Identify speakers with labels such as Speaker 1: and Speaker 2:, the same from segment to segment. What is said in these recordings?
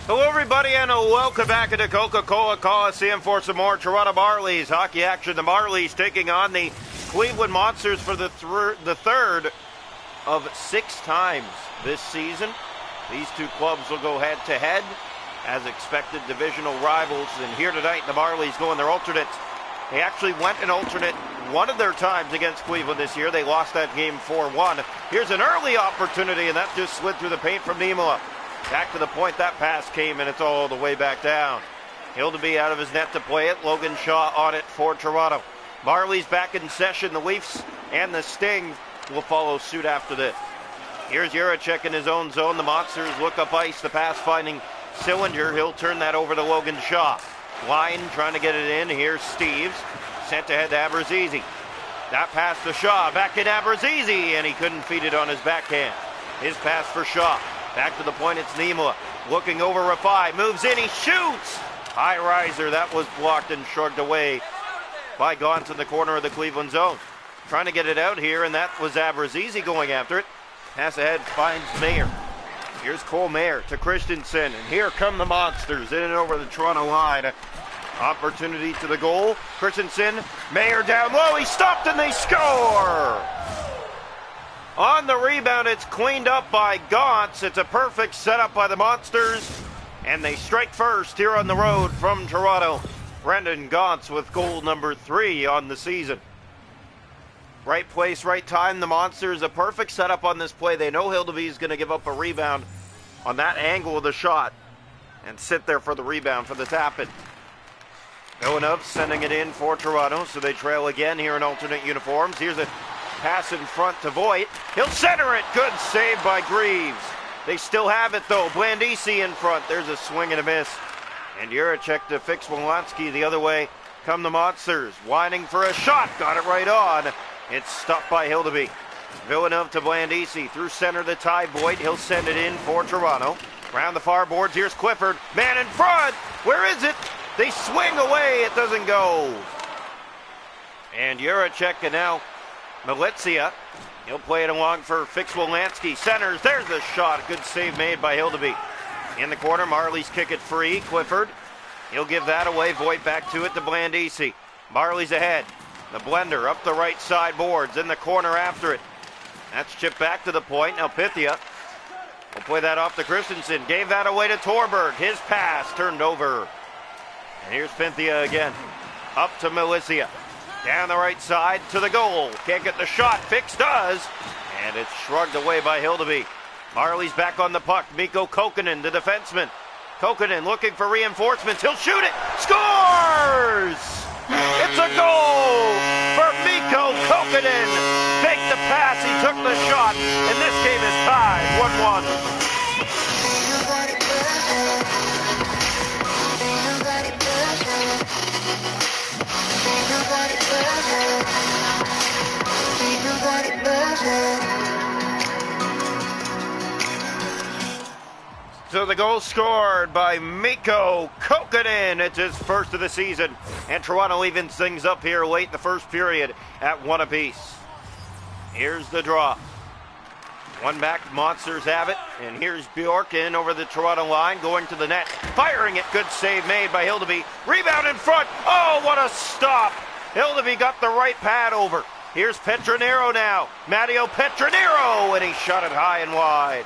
Speaker 1: Hello, everybody, and welcome back into Coca-Cola Coliseum for some more Toronto Marlies hockey action. The Marlies taking on the Cleveland Monsters for the third of 6 times this season. These two clubs will go head-to-head as expected divisional rivals. And here tonight, the Marlies going their alternates. They actually went an alternate one of their times against Cleveland this year. They lost that game 4-1. Here's an early opportunity, and that just slid through the paint from Niemela. Back to the point, that pass came, and it's all the way back down. Hildeby out of his net to play it. Logan Shaw on it for Toronto. Marlies back in session. The Leafs and the Sting will follow suit after this. Here's Juracek in his own zone. The Monsters look up ice. The pass finding Sillinger. He'll turn that over to Logan Shaw. Line trying to get it in. Here's Steves. Sent ahead to Abruzzese. That pass to Shaw. Back in Abruzzese, and he couldn't feed it on his backhand. His pass for Shaw. Back to the point, it's Niemela. Looking over Rafai, moves in, he shoots! High riser, that was blocked and shrugged away by Gauntz in the corner of the Cleveland zone. Trying to get it out here, and that was Abruzzese going after it. Pass ahead, finds Mayer. Here's Cole Mayer to Christensen, and here come the Monsters in and over the Toronto line. Opportunity to the goal. Christensen, Mayer down low, he stopped and they score! On the rebound, it's cleaned up by Gauntz. It's a perfect setup by the Monsters, and they strike first here on the road from Toronto. Brendan Gauntz with goal number 3 on the season. Right place, right time. The Monsters, a perfect setup on this play. They know Hildeby is going to give up a rebound on that angle of the shot and sit there for the rebound for the tap-in. Villeneuve sending it in for Toronto, so they trail again here in alternate uniforms. Here's a pass in front to Voigt. He'll center it. Good save by Greaves. They still have it, though. Blandisi in front. There's a swing and a miss. And Juracek to fix Wolanski the other way. Come the Monsters. Whining for a shot. Got it right on. It's stopped by Hildeby. Villeneuve to Blandisi. Through center to Ty Voigt. He'll send it in for Toronto. Round the far boards. Here's Clifford. Man in front. Where is it? They swing away. It doesn't go. And Juracek and now Militsia, he'll play it along for Fix Wolanski. Centers, there's the shot. Good save made by Hildeby. In the corner, Marlies kick it free. Clifford, he'll give that away. Voigt back to it to Blandisi. Marlies ahead. The blender up the right side boards. In the corner after it. That's chipped back to the point. Now Pythia will play that off to Christensen. Gave that away to Torberg. His pass turned over. And here's Pythia again. Up to Militsia. Down the right side to the goal. Can't get the shot. Fix does. And it's shrugged away by Hildeby. Marlies back on the puck. Mikko Kokkonen, the defenseman. Kokkonen looking for reinforcements. He'll shoot it. Scores! It's a goal for Mikko Kokkonen. Faked the pass. He took the shot. And this game is tied 1-1. So the goal scored by Mikko Kokkonen. It's his first of the season. And Toronto evens things up here late in the first period at 1 apiece. Here's the draw. One back, Monsters have it. And here's Bjork in over the Toronto line, going to the net. Firing it. Good save made by Hildeby. Rebound in front. Oh, what a stop. Hildeby got the right pad over. Here's Petronero now. Matteo Petronero, and he shot it high and wide.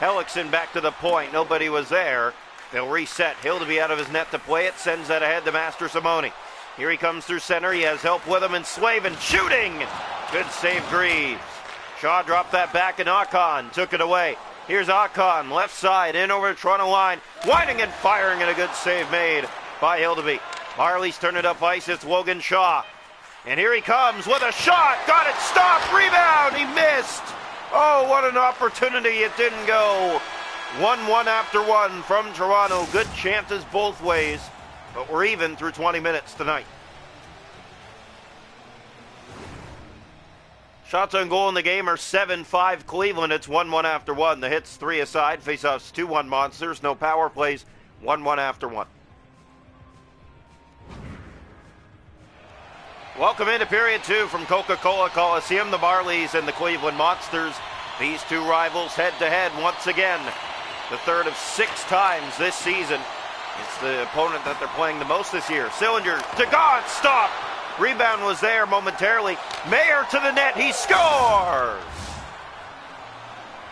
Speaker 1: Hellickson back to the point. Nobody was there. They'll reset. Hildeby out of his net to play it. Sends that ahead to Master Simone. Here he comes through center. He has help with him, and Slavin shooting. Good save, Greaves. Shaw dropped that back, and Akon took it away. Here's Akon, left side, in over the Toronto line. Whining and firing, and a good save made by Hildeby. Marlies turn it up ice. It's Logan Shaw. And here he comes with a shot. Got it stopped. Rebound. He missed. Oh, what an opportunity. It didn't go. 1-1 after 1 from Toronto. Good chances both ways. But we're even through 20 minutes tonight. Shots on goal in the game are 7-5 Cleveland. It's 1-1 after 1. The hits 3 aside. Faceoffs 2-1 Monsters. No power plays. 1-1 after 1. Welcome into period 2 from Coca-Cola Coliseum. The Marlies and the Cleveland Monsters. These two rivals head to head once again the third of 6 times this season. It's the opponent that they're playing the most this year. Sillinger to Gaunt, stop! Rebound was there momentarily. Mayer to the net, he scores!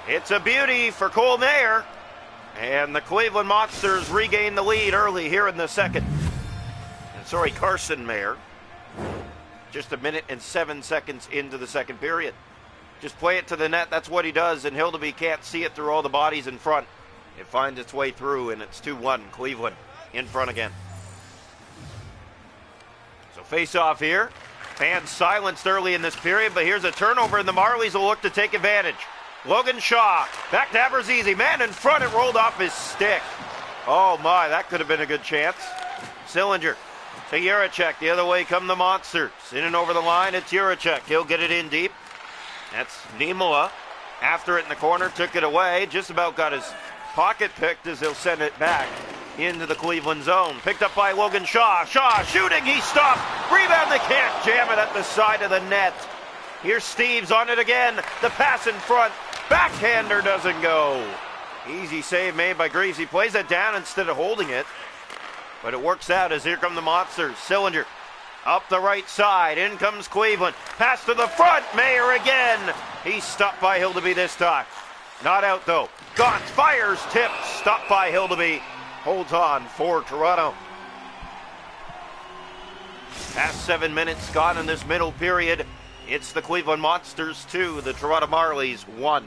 Speaker 1: It's a beauty for Cole Mayer. And the Cleveland Monsters regain the lead early here in the second. Carson Mayer. Just a minute and 7 seconds into the second period. Just play it to the net, that's what he does, and Hildeby can't see it through all the bodies in front. It finds its way through, and it's 2-1, Cleveland in front again. So face off here. Fans silenced early in this period, but here's a turnover, and the Marlies will look to take advantage. Logan Shaw, back to Aberzizi, man in front, it rolled off his stick. Oh my, that could have been a good chance. Sillinger to Juracek, the other way come the Monsters. In and over the line, it's Juracek, he'll get it in deep. That's Niemela. After it in the corner, took it away, just about got his pocket picked as he'll send it back into the Cleveland zone. Picked up by Logan Shaw. Shaw shooting, he stopped. Rebound, they can't jam it at the side of the net. Here's Steves on it again. The pass in front. Backhander doesn't go. Easy save made by Greaves. He plays it down instead of holding it. But it works out as here come the Monsters. Sillinger up the right side. In comes Cleveland. Pass to the front. Mayer again. He's stopped by Hildeby this time. Not out though. Gaunt fires, tipped. Stopped by Hildeby. Holds on for Toronto. Past 7 minutes gone in this middle period. It's the Cleveland Monsters 2, the Toronto Marlies 1.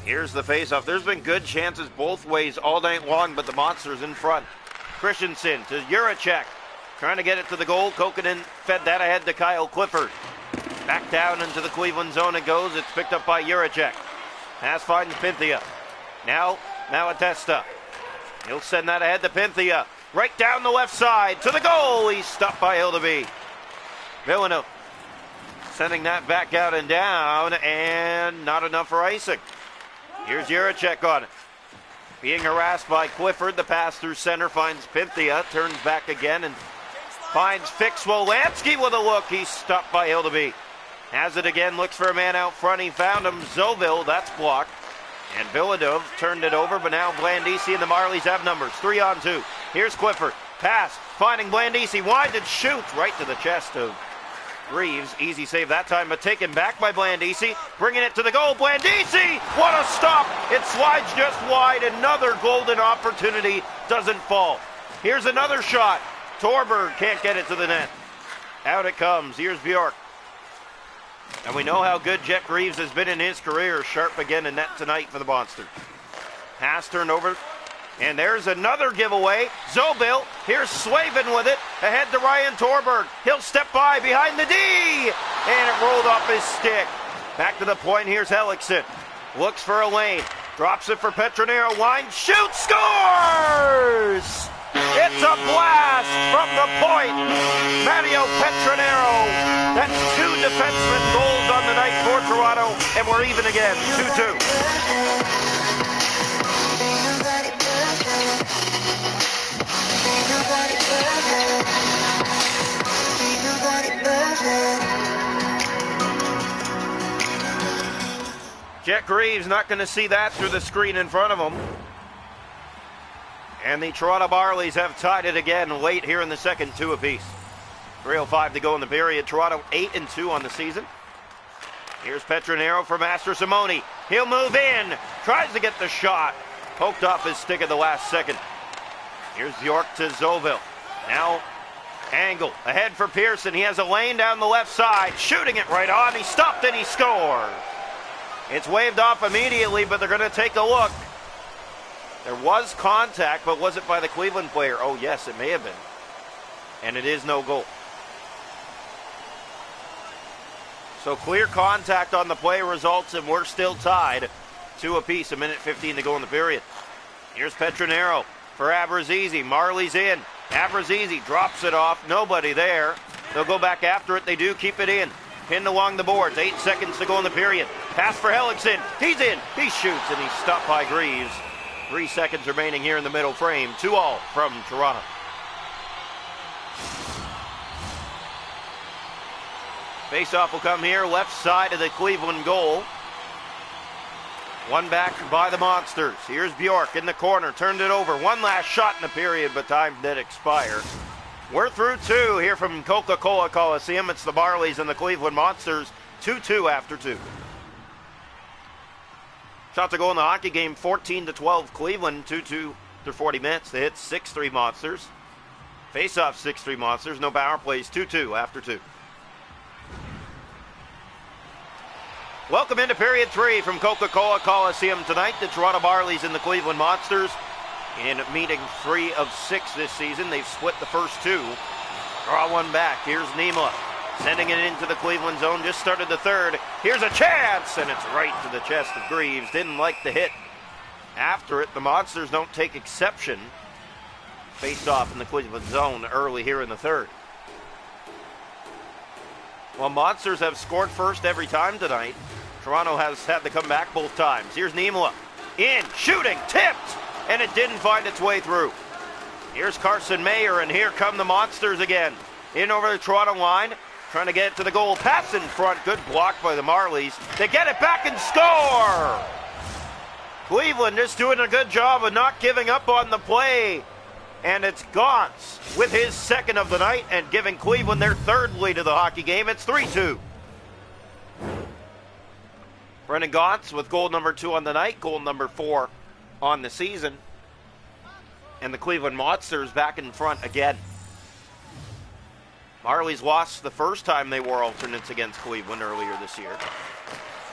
Speaker 1: Here's the faceoff. There's been good chances both ways all night long, but the Monsters in front. Christensen to Juracek. Trying to get it to the goal. Kokkonen fed that ahead to Kyle Clifford. Back down into the Cleveland zone it goes. It's picked up by Juracek. Pass finds Pinthia. Now Malatesta. He'll send that ahead to Pinthia. Right down the left side to the goal. He's stopped by Hildeby. Villeneuve sending that back out and down, and not enough for icing. Here's Juracek on it. Being harassed by Clifford, the pass through center finds Pinthia, turns back again and finds Fix Wolanski with a look. He's stopped by Hildeby. Has it again, looks for a man out front. He found him. Zoville, that's blocked. And Villeneuve turned it over, but now Blandisi and the Marlies have numbers. 3-on-2. Here's Clifford. Pass, finding Blandisi. Winds and shoots right to the chest of Greaves. Easy save that time, but taken back by Blandisi. Bringing it to the goal. Blandisi! What a stop! It slides just wide. Another golden opportunity doesn't fall. Here's another shot. Torberg can't get it to the net. Out it comes. Here's Bjork. And we know how good Jet Greaves has been in his career. Sharp again in net tonight for the Monsters. Pass turned over. And there's another giveaway. Zoville, here's Slavin with it. Ahead to Ryan Torberg. He'll step by behind the D. And it rolled off his stick. Back to the point, here's Hellickson. Looks for a lane. Drops it for Petronero. Line, shoots, scores! It's a blast from the point. Matteo Petronero. That's 2 defenseman goals on the night for Toronto. And we're even again, 2-2. Jet Greaves not going to see that through the screen in front of him. And the Toronto Marlies have tied it again late here in the second, 2 apiece. 3:05 to go in the period. Toronto 8-2 on the season. Here's Petronero for Master Simone. He'll move in. Tries to get the shot. Poked off his stick at the last second. Here's York to Zoville. Now Angle ahead for Pearson. He has a lane down the left side. Shooting it right on. He stopped and he scored. It's waved off immediately, but they're going to take a look. There was contact, but was it by the Cleveland player? Oh, yes, it may have been. And it is no goal. So clear contact on the play results, and we're still tied 2 apiece. 1:15 to go in the period. Here's Petronero for Aberzizi. Marlies in. Aberzizi drops it off. Nobody there. They'll go back after it. They do keep it in. Pinned along the boards. 8 seconds to go in the period. Pass for Hellickson. He's in. He shoots, and he's stopped by Greaves. 3 seconds remaining here in the middle frame. 2-2 from Toronto. Face-off will come here, left side of the Cleveland goal. One back by the Monsters. Here's Bjork in the corner, turned it over. One last shot in the period, but time did expire. We're through two here from Coca-Cola Coliseum. It's the Marlies and the Cleveland Monsters, 2-2 after two. Shot to goal in the hockey game, 14-12 Cleveland, 2-2 through 40 minutes. They hit 6-3 Monsters. Face-off 6-3 Monsters. No power plays, 2-2 after two. Welcome into period three from Coca-Cola Coliseum tonight. The Toronto Marlies and the Cleveland Monsters in meeting 3 of 6 this season. They've split the first two. Draw one back. Here's Niemela sending it into the Cleveland zone. Just started the third. Here's a chance, and it's right to the chest of Greaves. Didn't like the hit. After it, the Monsters don't take exception. Faced off in the Cleveland zone early here in the third. While Monsters have scored first every time tonight, Toronto has had to come back both times. Here's Niemela. In, shooting, tipped, and it didn't find its way through. Here's Carson Mayer, and here come the Monsters again. In over the Toronto line, trying to get it to the goal. Pass in front, good block by the Marlies. They get it back and score! Cleveland just doing a good job of not giving up on the play. And it's Gauntz with his second of the night and giving Cleveland their third lead of the hockey game. It's 3-2. Brendan Gauntz with goal number 2 on the night, goal number 4 on the season. And the Cleveland Monsters back in front again. Marlies lost the first time they were alternates against Cleveland earlier this year.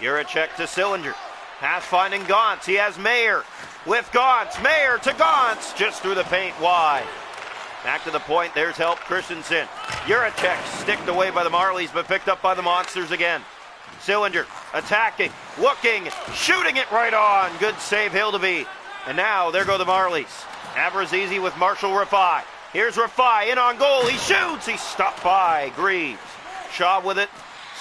Speaker 1: Juracek to Sillinger. Pass finding Gauntz. He has Mayer with Gauntz. Mayer to Gauntz. Just through the paint wide. Back to the point. There's help. Christensen. Juracek sticked away by the Marlies, but picked up by the Monsters again. Sillinger attacking, looking, shooting it right on. Good save, Hildeby. And now there go the Marlies. Abrazizi with Marshall Rafai. Here's Rafai in on goal. He shoots. He's stopped by Greaves. Shaw with it.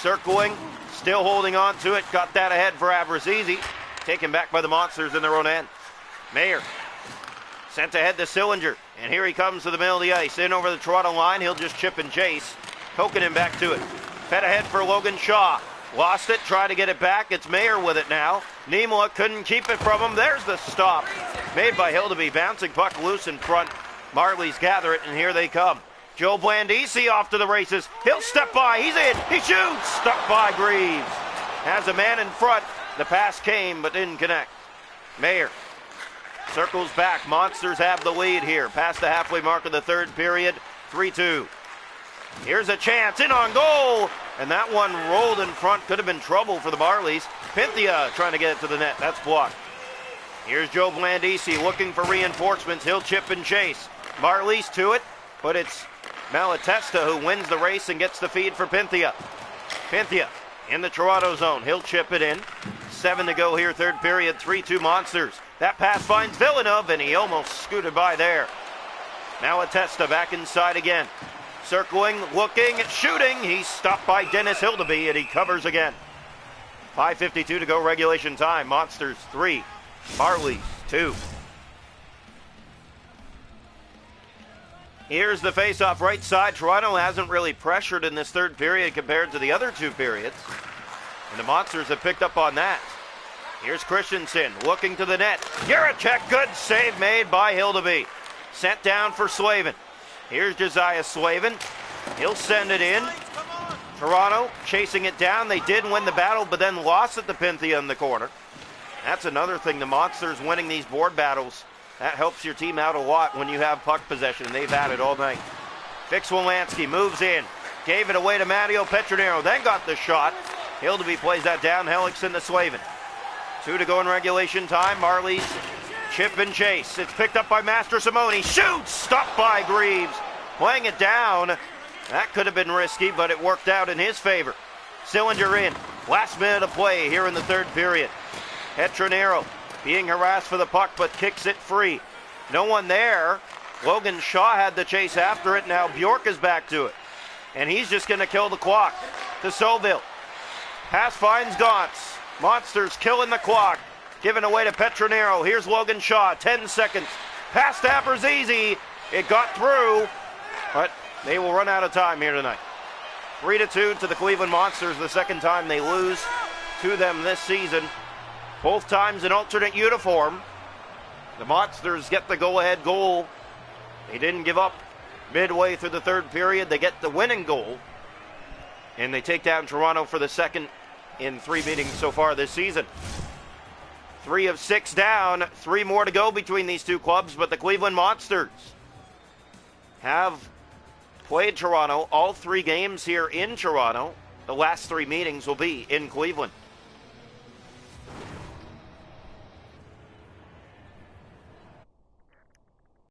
Speaker 1: Circling. Still holding on to it. Got that ahead for Abrazizi. Taken back by the Monsters in their own end. Mayer sent ahead to Sillinger. And here he comes to the middle of the ice. In over the Toronto line. He'll just chip and chase. Poking him back to it. Fed ahead for Logan Shaw. Lost it. Tried to get it back. It's Mayer with it now. Niemela couldn't keep it from him. There's the stop. Made by Hildeby. Bouncing puck loose in front. Marlies gather it, and here they come. Joe Blandisi off to the races. He'll step by. He's in. He shoots. Stuck by Greaves. Has a man in front. The pass came, but didn't connect. Mayer circles back. Monsters have the lead here. Past the halfway mark of the third period. 3-2. Here's a chance. In on goal. And that one rolled in front. Could have been trouble for the Marlies. Pinthia trying to get it to the net. That's blocked. Here's Joe Blandisi looking for reinforcements. He'll chip and chase. Marlies to it, but it's Malatesta who wins the race and gets the feed for Pinthia. Pinthia in the Toronto zone. He'll chip it in. 7 to go here, third period. 3-2 Monsters. That pass finds Villeneuve, and he almost scooted by there. Malatesta back inside again. Circling, looking, shooting. He's stopped by Dennis Hildeby, and he covers again. 5:52 to go regulation time. Monsters 3, Marlies 2. Here's the face-off right side. Toronto hasn't really pressured in this third period compared to the other two periods. And the Monsters have picked up on that. Here's Christensen looking to the net. Juracek, good save made by Hildeby. Sent down for Slavin. Here's Josiah Slavin. He'll send it in. Toronto chasing it down. They did win the battle, but then lost it to Pinthia in the corner. That's another thing. The Monsters winning these board battles, that helps your team out a lot when you have puck possession, and they've had it all night. Fix-Wolanski moves in. Gave it away to Matteo Petronero, then got the shot. Hildeby plays that down. Hellickson to Slavin. 2 to go in regulation time. Marlies chip and chase. It's picked up by Master Simone. Shoots! Stopped by Greaves. Playing it down. That could have been risky, but it worked out in his favor. Sillinger in. Last minute of play here in the third period. Petronero being harassed for the puck, but kicks it free. No one there. Logan Shaw had the chase after it. Now Bjork is back to it. And he's just going to kill the clock. To Soville. Pass finds Gauntz. Monsters killing the clock. Given away to Petronero. Here's Logan Shaw. 10 seconds. Pass to Abrazizi. It got through. But they will run out of time here tonight. 3-2 to the Cleveland Monsters. The second time they lose to them this season. Both times an alternate uniform. The Monsters get the go-ahead goal. They didn't give up midway through the third period. They get the winning goal. And they take down Toronto for the second in 3 meetings so far this season. 3 of 6 down. 3 more to go between these two clubs, but the Cleveland Monsters have played Toronto all 3 games here in Toronto. The last 3 meetings will be in Cleveland.